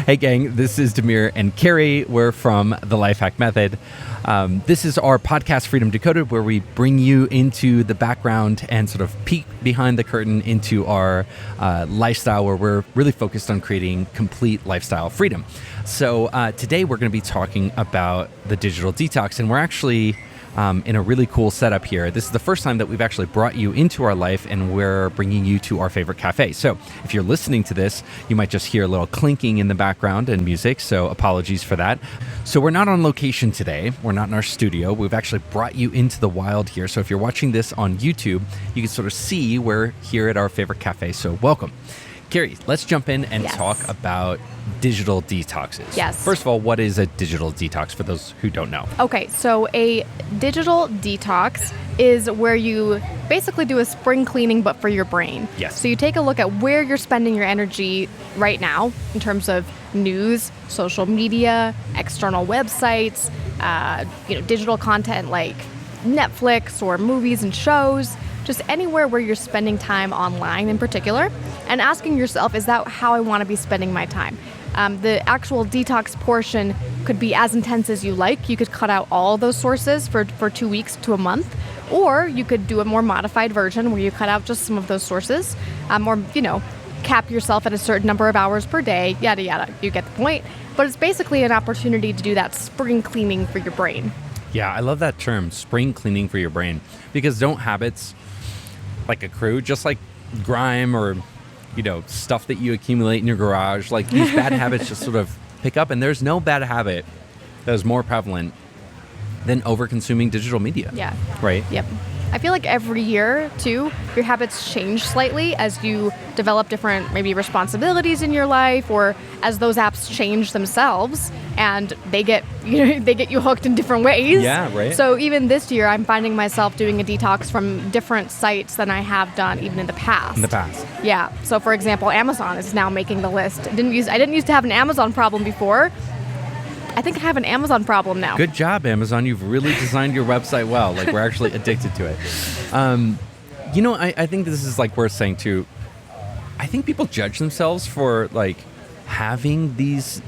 Hey gang, this is Demir and Carey. We're from the Lifehack Method. This is our podcast, Freedom Decoded, where we bring you into the background and sort of peek behind the curtain into our lifestyle, where we're really focused on creating complete lifestyle freedom. So today we're going to be talking about the digital detox, and we're actually in a really cool setup here. This is the first time that we've actually brought you into our life, and we're bringing you to our favorite cafe. So if you're listening to this, you might just hear a little clinking in the background and music, so apologies for that. So we're not on location today. We're not in our studio. We've actually brought you into the wild here. So if you're watching this on YouTube, you can sort of see we're here at our favorite cafe. So welcome. Carey, let's jump in and talk about digital detoxes. Yes. First of all, what is a digital detox for those who don't know? Okay, so a digital detox is where you basically do a spring cleaning, but for your brain. Yes. So you take a look at where you're spending your energy right now in terms of news, social media, external websites, digital content like Netflix or movies and shows, just anywhere where you're spending time online in particular, and asking yourself, is that how I want to be spending my time? The actual detox portion could be as intense as you like. You could cut out all those sources for 2 weeks to a month, or you could do a more modified version where you cut out just some of those sources, or, cap yourself at a certain number of hours per day, yada, yada. You get the point. But it's basically an opportunity to do that spring cleaning for your brain. Yeah, I love that term, spring cleaning for your brain, because don't habits like accrue, just like grime or stuff that you accumulate in your garage, like these bad habits just sort of pick up, and there's no bad habit that is more prevalent than over-consuming digital media. Yeah. Right? Yep. I feel like every year, too, your habits change slightly as you develop different maybe responsibilities in your life, or as those apps change themselves and they get you hooked in different ways. Yeah, right. So even this year, I'm finding myself doing a detox from different sites than I have done even in the past. In the past. Yeah. So for example, Amazon is now making the list. I didn't used to have an Amazon problem before. I think I have an Amazon problem now. Good job, Amazon. You've really designed your website well. Like, we're actually addicted to it. I think this is like worth saying too. I think people judge themselves for like having these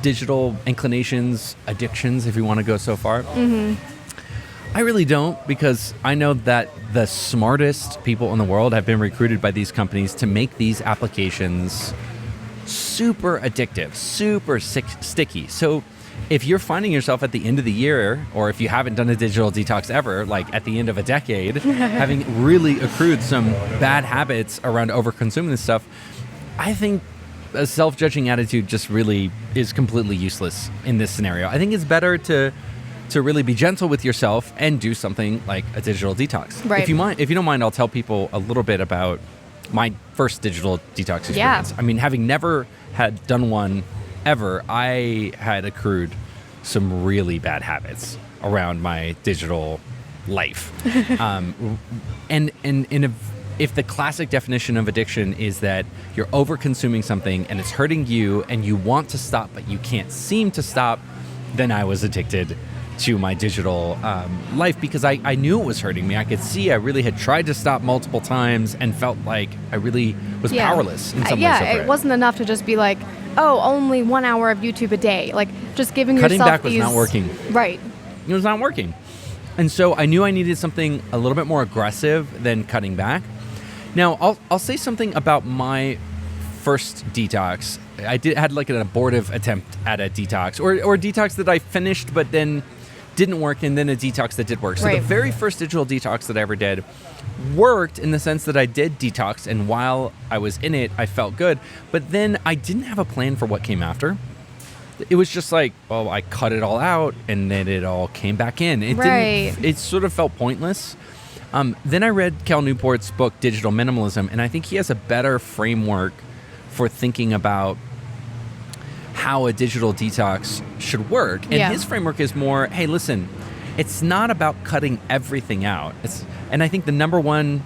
digital inclinations, addictions, if you want to go so far. Mm-hmm. I really don't, because I know that the smartest people in the world have been recruited by these companies to make these applications super addictive, super sticky. So if you're finding yourself at the end of the year, or if you haven't done a digital detox ever, like at the end of a decade, having really accrued some bad habits around over-consuming this stuff, I think a self-judging attitude just really is completely useless in this scenario. I think it's better to really be gentle with yourself and do something like a digital detox. Right. If you don't mind, I'll tell people a little bit about my first digital detox experience. Yeah. I mean, having never had done one ever, I had accrued some really bad habits around my digital life. If the classic definition of addiction is that you're over-consuming something and it's hurting you and you want to stop but you can't seem to stop, then I was addicted to my digital life, because I knew it was hurting me. I could see I really had tried to stop multiple times and felt like I really was powerless in some ways over it wasn't enough to just be like, oh, only 1 hour of YouTube a day. Like, just giving Cutting yourself back was not working. Right. It was not working. And so I knew I needed something a little bit more aggressive than cutting back. Now, I'll say something about my first detox. I had like an abortive attempt at a detox, or a detox that I finished but then didn't work, and then a detox that did work. So right. The very first digital detox that I ever did worked in the sense that I did detox, and while I was in it, I felt good. But then I didn't have a plan for what came after. It was just like, well, I cut it all out, and then it all came back in. It sort of felt pointless. Then I read Cal Newport's book, Digital Minimalism, and I think he has a better framework for thinking about how a digital detox should work. And his framework is more, hey, listen, it's not about cutting everything out. And I think the number one,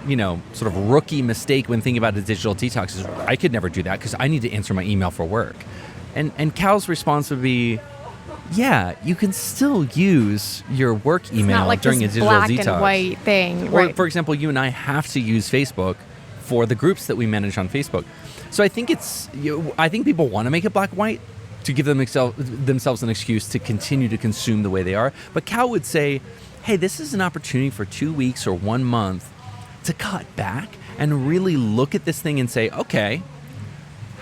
sort of rookie mistake when thinking about a digital detox is, I could never do that because I need to answer my email for work. And Cal's response would be, yeah, you can still use your work email not like during a this digital black detox. and white thing. Or, right. for example, you and I have to use Facebook for the groups that we manage on Facebook. So I think I think people want to make it black and white to give themselves an excuse to continue to consume the way they are. But Cal would say, hey, this is an opportunity for 2 weeks or 1 month to cut back and really look at this thing and say, okay,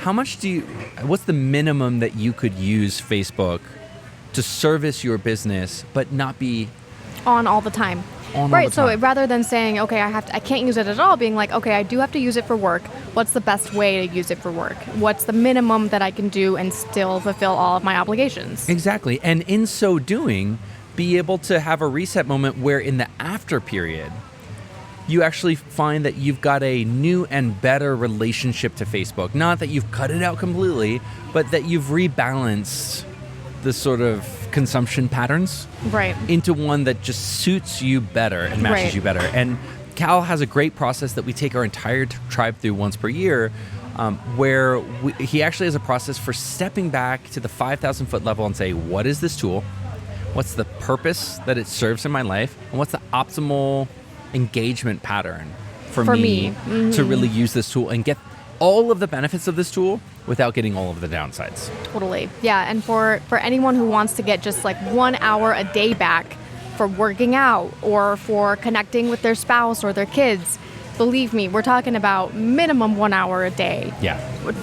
what's the minimum that you could use Facebook to service your business, but not be on all the time? Right. So rather than saying, okay, I can't use it at all, being like, okay, I do have to use it for work. What's the best way to use it for work? What's the minimum that I can do and still fulfill all of my obligations? Exactly. And in so doing, be able to have a reset moment where in the after period, you actually find that you've got a new and better relationship to Facebook. Not that you've cut it out completely, but that you've rebalanced the sort of consumption patterns into one that just suits you better and matches you better. And Cal has a great process that we take our entire tribe through once per year, where he actually has a process for stepping back to the 5,000 foot level and say, what is this tool? What's the purpose that it serves in my life? And what's the optimal engagement pattern for me to really use this tool and get all of the benefits of this tool without getting all of the downsides? Totally. Yeah. And for anyone who wants to get just like 1 hour a day back for working out or for connecting with their spouse or their kids, believe me, we're talking about minimum 1 hour a day. Yeah.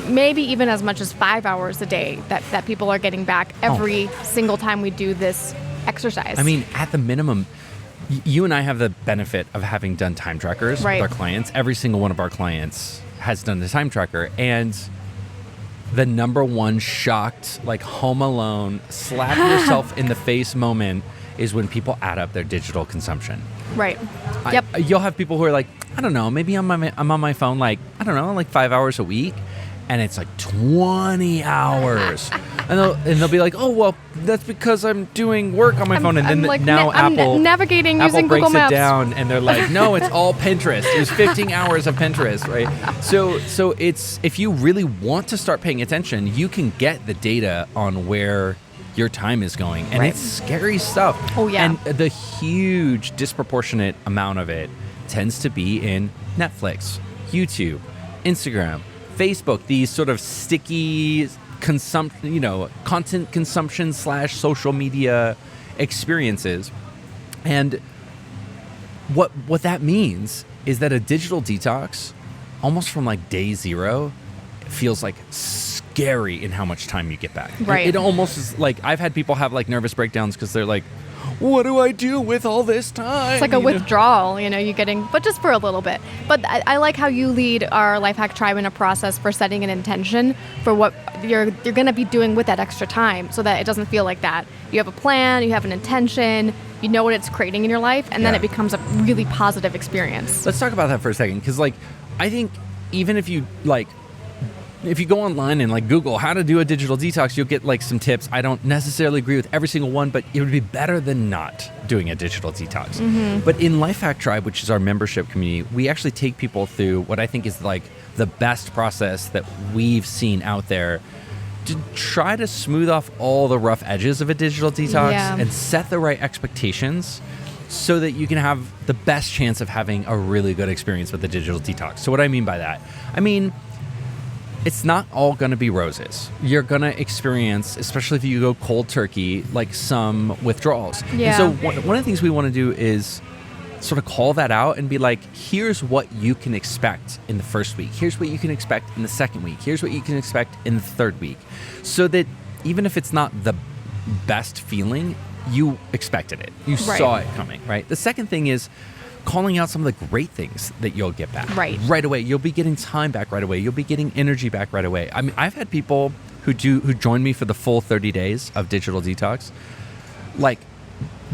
Maybe even as much as 5 hours a day that people are getting back every single time we do this exercise. I mean, at the minimum, you and I have the benefit of having done time trackers with our clients. Every single one of our clients has done the time tracker. And the number one shocked, like Home Alone, slap yourself in the face moment is when people add up their digital consumption. Right. Yep. You'll have people who are like, I don't know, maybe I'm on my phone like, I don't know, like 5 hours a week. And it's like 20 hours. and they'll be like, oh, well, that's because I'm doing work on my phone. And then like, now Apple navigating Apple using breaks Google Maps. it down and they're like, no, it's all Pinterest. It was 15 hours of Pinterest, right? So it's, if you really want to start paying attention, you can get the data on where your time is going. And it's scary stuff. Oh, yeah. And the huge disproportionate amount of it tends to be in Netflix, YouTube, Instagram, Facebook, these sort of sticky content consumption / social media experiences. And what that means is that a digital detox, almost from like day zero, feels like scary in how much time you get back. Right. It almost is like, I've had people have like nervous breakdowns because they're like, what do I do with all this time? It's like a withdrawal, you're getting, but just for a little bit. But I like how you lead our Lifehack tribe in a process for setting an intention for what you're going to be doing with that extra time so that it doesn't feel like that. You have a plan, you have an intention, you know what it's creating in your life, and then it becomes a really positive experience. Let's talk about that for a second, because I think even if you go online and like Google how to do a digital detox, you'll get like some tips. I don't necessarily agree with every single one, but it would be better than not doing a digital detox. But in Lifehack Tribe, which is our membership community, we actually take people through what I think is like the best process that we've seen out there to try to smooth off all the rough edges of a digital detox and set the right expectations so that you can have the best chance of having a really good experience with the digital detox. So what do I mean by that? I mean, it's not all going to be roses. You're going to experience, especially if you go cold turkey, like some withdrawals. Yeah. And so one of the things we want to do is sort of call that out and be like, here's what you can expect in the first week. Here's what you can expect in the second week. Here's what you can expect in the third week. So that even if it's not the best feeling, you expected it. You saw it coming, right? The second thing is calling out some of the great things that you'll get back right away. You'll be getting time back right away. You'll be getting energy back right away. I mean, I've had people who join me for the full 30 days of digital detox, like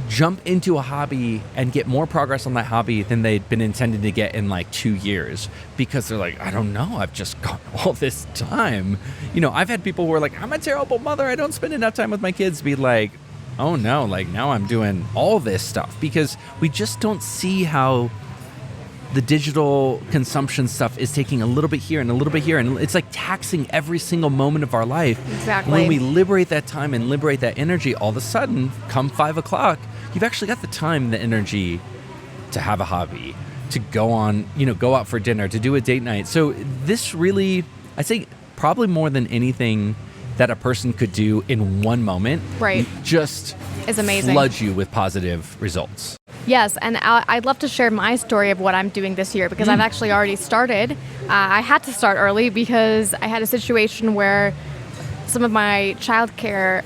jump into a hobby and get more progress on that hobby than they'd been intended to get in like 2 years, because they're like, I don't know, I've just got all this time. I've had people who are like, I'm a terrible mother, I don't spend enough time with my kids, be like, oh no, like now I'm doing all this stuff, because we just don't see how the digital consumption stuff is taking a little bit here and a little bit here, and it's like taxing every single moment of our life. Exactly. When we liberate that time and liberate that energy, all of a sudden, come 5 o'clock, you've actually got the time and the energy to have a hobby, to go out for dinner, to do a date night. So this really, I think, probably more than anything that a person could do in one moment, right, just is amazing. Flood you with positive results. Yes, and I'd love to share my story of what I'm doing this year because I've actually already started. I had to start early because I had a situation where some of my childcare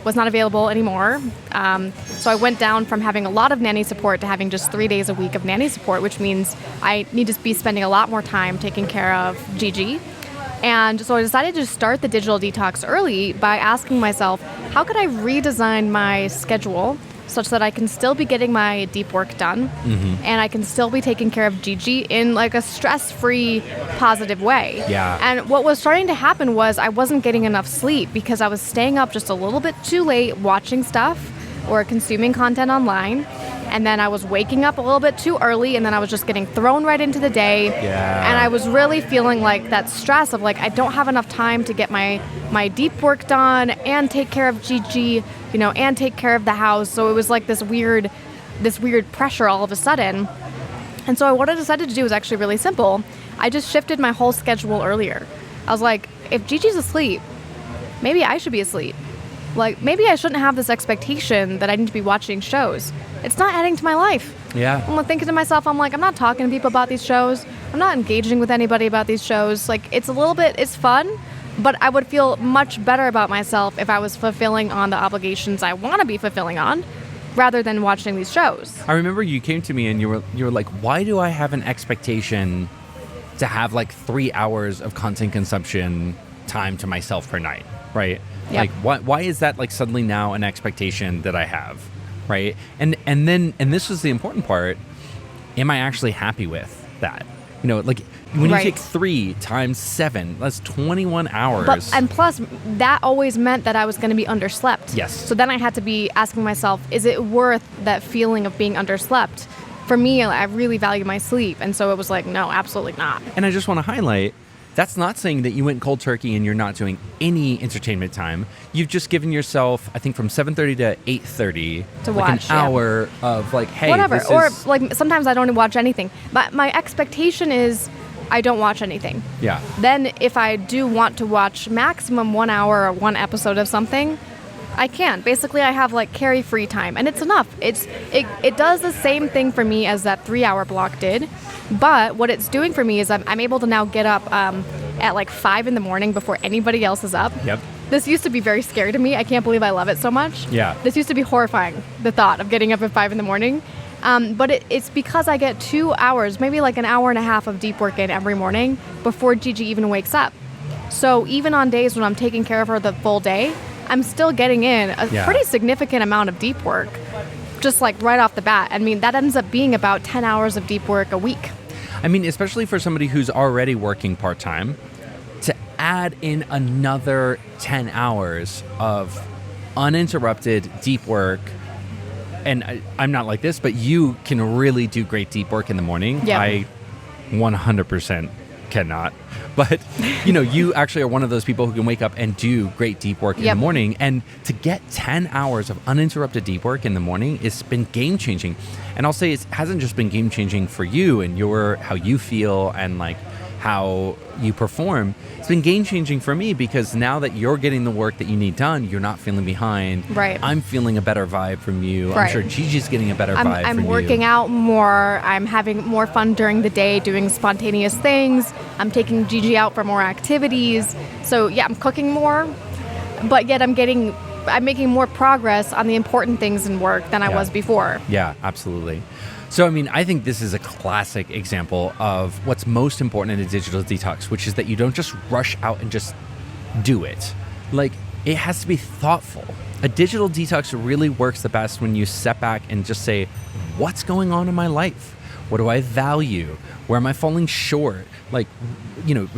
was not available anymore. So I went down from having a lot of nanny support to having just 3 days a week of nanny support, which means I need to be spending a lot more time taking care of Gigi. And so I decided to start the digital detox early by asking myself, how could I redesign my schedule such that I can still be getting my deep work done and I can still be taking care of Gigi in like a stress-free, positive way. Yeah. And what was starting to happen was I wasn't getting enough sleep because I was staying up just a little bit too late watching stuff or consuming content online. And then I was waking up a little bit too early, and then I was just getting thrown right into the day. Yeah. And I was really feeling like that stress of like, I don't have enough time to get my deep work done and take care of Gigi, and take care of the house. So it was like this weird pressure all of a sudden. And so what I decided to do was actually really simple. I just shifted my whole schedule earlier. I was like, if Gigi's asleep, maybe I should be asleep. Like, maybe I shouldn't have this expectation that I need to be watching shows. It's not adding to my life. Yeah. I'm thinking to myself, I'm like, I'm not talking to people about these shows. I'm not engaging with anybody about these shows. Like, it's fun, but I would feel much better about myself if I was fulfilling on the obligations I want to be fulfilling on rather than watching these shows. I remember you came to me and you were like, why do I have an expectation to have like 3 hours of content consumption time to myself per night, right? Yep. Like, why is that like suddenly now an expectation that I have, right? And this was the important part. Am I actually happy with that? Like when you take 3 times 7, that's 21 hours. And plus, that always meant that I was going to be underslept. Yes. So then I had to be asking myself, is it worth that feeling of being underslept? For me, I really value my sleep. And so it was like, no, absolutely not. And I just want to highlight, that's not saying that you went cold turkey and you're not doing any entertainment time. You've just given yourself, I think, from 7:30 to 8:30 to like watch, an hour of like, hey, whatever. this Or is... like sometimes I don't watch anything. But my expectation is I don't watch anything. Yeah. Then if I do want to watch maximum 1 hour or one episode of something, I can. Basically, I have like Carey free time, and it's enough. It does the same thing for me as that 3 hour block did. But what it's doing for me is I'm able to now get up at like 5 in the morning before anybody else is up. Yep. This used to be very scary to me. I can't believe I love it so much. Yeah. This used to be horrifying, the thought of getting up at 5 in the morning. But it's because I get 2 hours, maybe like an hour and a half of deep work in every morning before Gigi even wakes up. So even on days when I'm taking care of her the full day, I'm still getting in a pretty significant amount of deep work, just like right off the bat. I mean, that ends up being about 10 hours of deep work a week. I mean, especially for somebody who's already working part-time, to add in another 10 hours of uninterrupted deep work. And I'm not like this, but you can really do great deep work in the morning. Yeah. I 100% cannot. But, you actually are one of those people who can wake up and do great deep work in the morning. And to get 10 hours of uninterrupted deep work in the morning, it's been game-changing. And I'll say it hasn't just been game-changing for you and how you feel and like how you perform. It's been game-changing for me because now that you're getting the work that you need done, you're not feeling behind. Right. I'm feeling a better vibe from you. Right. I'm sure Gigi's getting a better vibe from you. I'm working out more. I'm having more fun during the day doing spontaneous things. I'm taking Gigi out for more activities. So yeah, I'm cooking more, but yet I'm making more progress on the important things in work than I was before. Yeah, absolutely. So, I mean, I think this is a classic example of what's most important in a digital detox, which is that you don't just rush out and just do it. Like, it has to be thoughtful. A digital detox really works the best when you step back and just say, what's going on in my life? What do I value? Where am I falling short? Like,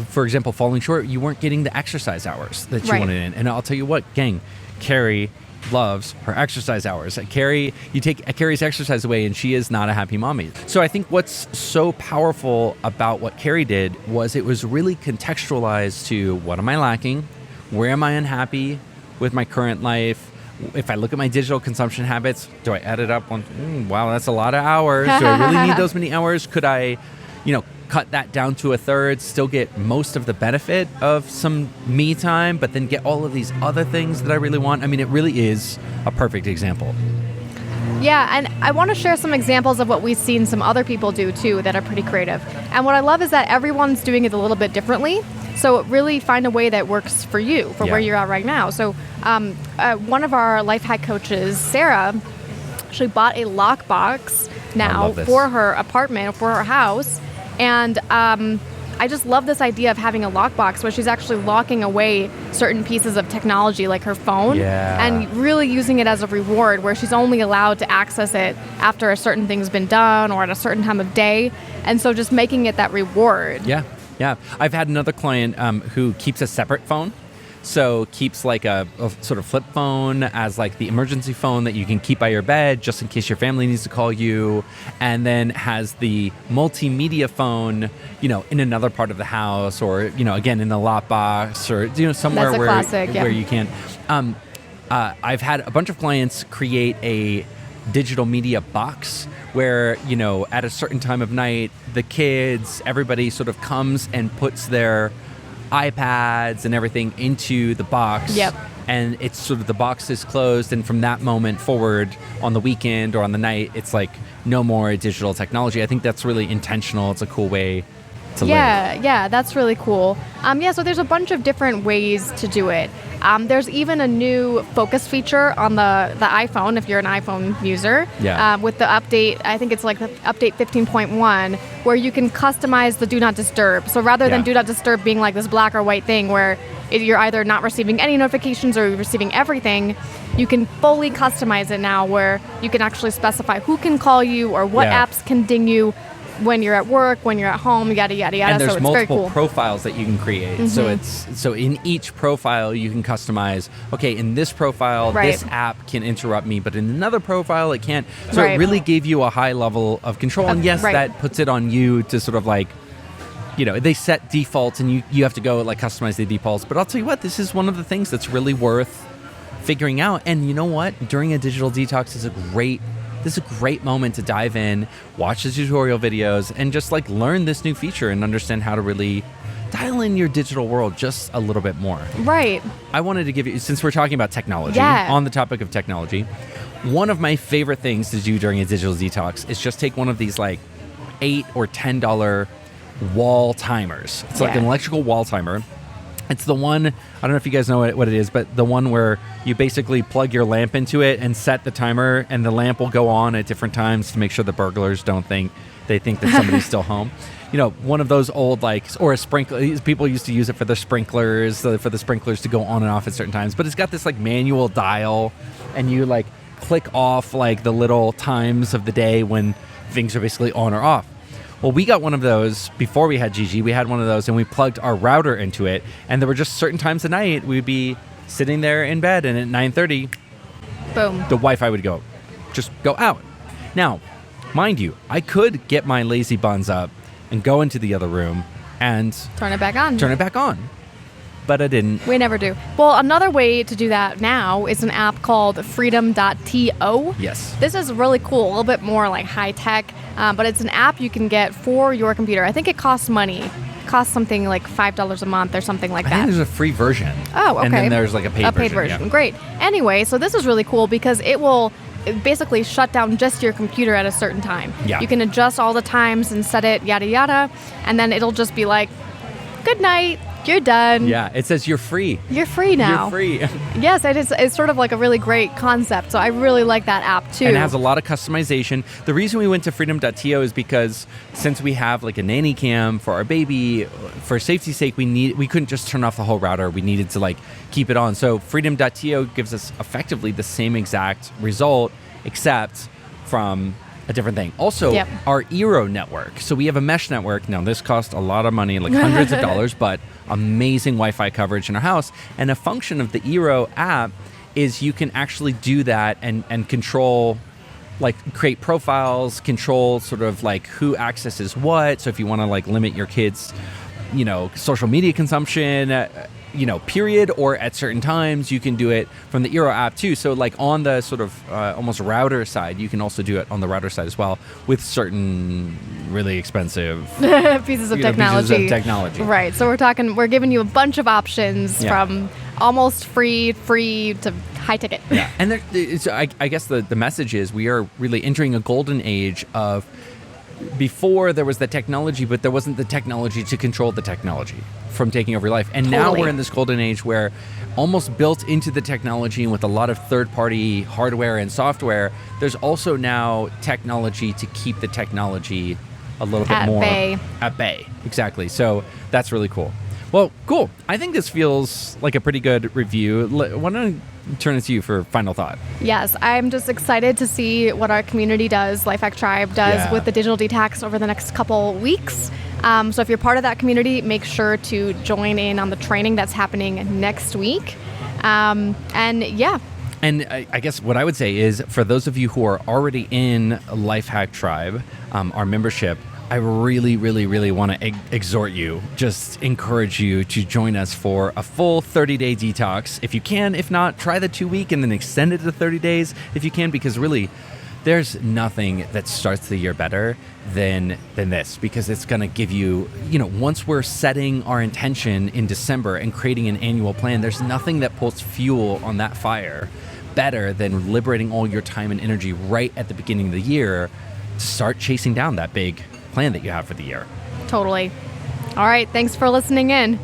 for example, falling short, you weren't getting the exercise hours that you wanted in. And I'll tell you what, gang, Carey loves her exercise hours. Carey, you take Carey's exercise away and she is not a happy mommy. So I think what's so powerful about what Carey did was it was really contextualized to what am I lacking? Where am I unhappy with my current life? if I look at my digital consumption habits, do I add it up on, wow, that's a lot of hours. Do I really need those many hours? Could I, cut that down to a third, still get most of the benefit of some me time, but then get all of these other things that I really want? I mean, it really is a perfect example. Yeah, and I want to share some examples of what we've seen some other people do too that are pretty creative. And what I love is that everyone's doing it a little bit differently. So really find a way that works for you, for where you're at right now. So one of our Lifehack coaches, Sarah, actually bought a lockbox now for her apartment, for her house. And I just love this idea of having a lockbox where she's actually locking away certain pieces of technology like her phone and really using it as a reward where she's only allowed to access it after a certain thing's been done or at a certain time of day. And so just making it that reward. Yeah. I've had another client who keeps a separate phone. So keeps like a sort of flip phone as like the emergency phone that you can keep by your bed just in case your family needs to call you, and then has the multimedia phone, in another part of the house, or again in the lockbox, or somewhere where you can. I've had a bunch of clients create a digital media box where at a certain time of night the kids, everybody sort of comes and puts their iPads and everything into the box. Yep. And it's sort of the box is closed, and from that moment forward on the weekend or on the night, it's like no more digital technology. I think that's really intentional. It's a cool way to live. Yeah, that's really cool. So there's a bunch of different ways to do it. There's even a new focus feature on the iPhone, if you're an iPhone user, with the update, I think it's like the update 15.1, where you can customize the do not disturb. So rather than do not disturb being like this black or white thing where you're either not receiving any notifications or you're receiving everything, you can fully customize it now where you can actually specify who can call you or what apps can ding you when you're at work, when you're at home, yada, yada, yada. And there's so it's multiple very cool. profiles that you can create. Mm-hmm. So in each profile, you can customize, okay, in this profile, this app can interrupt me, but in another profile, it can't. So it really gave you a high level of control. And yes, that puts it on you to sort of like, they set defaults and you have to go like customize the defaults. But I'll tell you what, this is one of the things that's really worth figuring out. And you know what? During a digital detox is a great moment to dive in, watch the tutorial videos, and just like learn this new feature and understand how to really dial in your digital world just a little bit more. Right. I wanted to give you, since we're talking about technology, on the topic of technology, one of my favorite things to do during a digital detox is just take one of these like $8 or $10 wall timers. It's like an electrical wall timer. It's the one, I don't know if you guys know what it is, but the one where you basically plug your lamp into it and set the timer, and the lamp will go on at different times to make sure the burglars don't think that somebody's still home. One of those old, or a sprinkler. People used to use it for the sprinklers, for the sprinklers to go on and off at certain times. But it's got this like manual dial, and you like click off like the little times of the day when things are basically on or off. Well, we got one of those before we had Gigi. We had one of those, and we plugged our router into it. And there were just certain times of night we'd be sitting there in bed, and at 9:30, boom, the Wi-Fi would go out. Now, mind you, I could get my lazy buns up and go into the other room and turn it back on. But I didn't. We never do. Well, another way to do that now is an app called freedom.to. Yes. This is really cool, a little bit more like high tech, but it's an app you can get for your computer. I think it costs money. It costs something like $5 a month or something like that. I think there's a free version. Oh, okay. And then there's like a paid version. Yeah. Great. Anyway, so this is really cool because it will basically shut down just your computer at a certain time. Yeah. You can adjust all the times and set it, yada, yada, and then it'll just be like, good night. You're done. Yeah, it says you're free. You're free now. You're free. Yes, it's sort of like a really great concept. So I really like that app too. And it has a lot of customization. The reason we went to freedom.to is because since we have like a nanny cam for our baby, for safety's sake, we couldn't just turn off the whole router. We needed to like keep it on. So freedom.to gives us effectively the same exact result, except from a different thing. Also, our Eero network. So we have a mesh network. Now, this costs a lot of money, like hundreds of dollars, but amazing Wi-Fi coverage in our house. And a function of the Eero app is you can actually do that and control, like create profiles, control sort of like who accesses what. So if you want to like limit your kids' social media consumption, period, or at certain times. You can do it from the Eero app too. So like on the sort of almost router side, you can also do it on the router side as well with certain really expensive pieces of technology. Right. So we're giving you a bunch of options from almost free to high ticket. Yeah. And I guess the message is we are really entering a golden age of, before there was the technology, but there wasn't the technology to control the technology from taking over your life. And now we're in this golden age where almost built into the technology and with a lot of third-party hardware and software, there's also now technology to keep the technology a little bit more at bay. Exactly. So that's really cool. Well, cool. I think this feels like a pretty good review. Why don't I turn it to you for final thought? Yes, I'm just excited to see what our community does, Lifehack Tribe does with the digital detox over the next couple weeks. So if you're part of that community, make sure to join in on the training that's happening next week. And I guess what I would say is, for those of you who are already in Lifehack Tribe, our membership, I really, really, really want to exhort you, just encourage you to join us for a full 30-day detox. If you can, if not, try the 2-week and then extend it to 30 days if you can, because really, there's nothing that starts the year better than this, because it's going to give you, once we're setting our intention in December and creating an annual plan, there's nothing that puts fuel on that fire better than liberating all your time and energy right at the beginning of the year to start chasing down that big plan that you have for the year. Totally. All right. Thanks for listening in.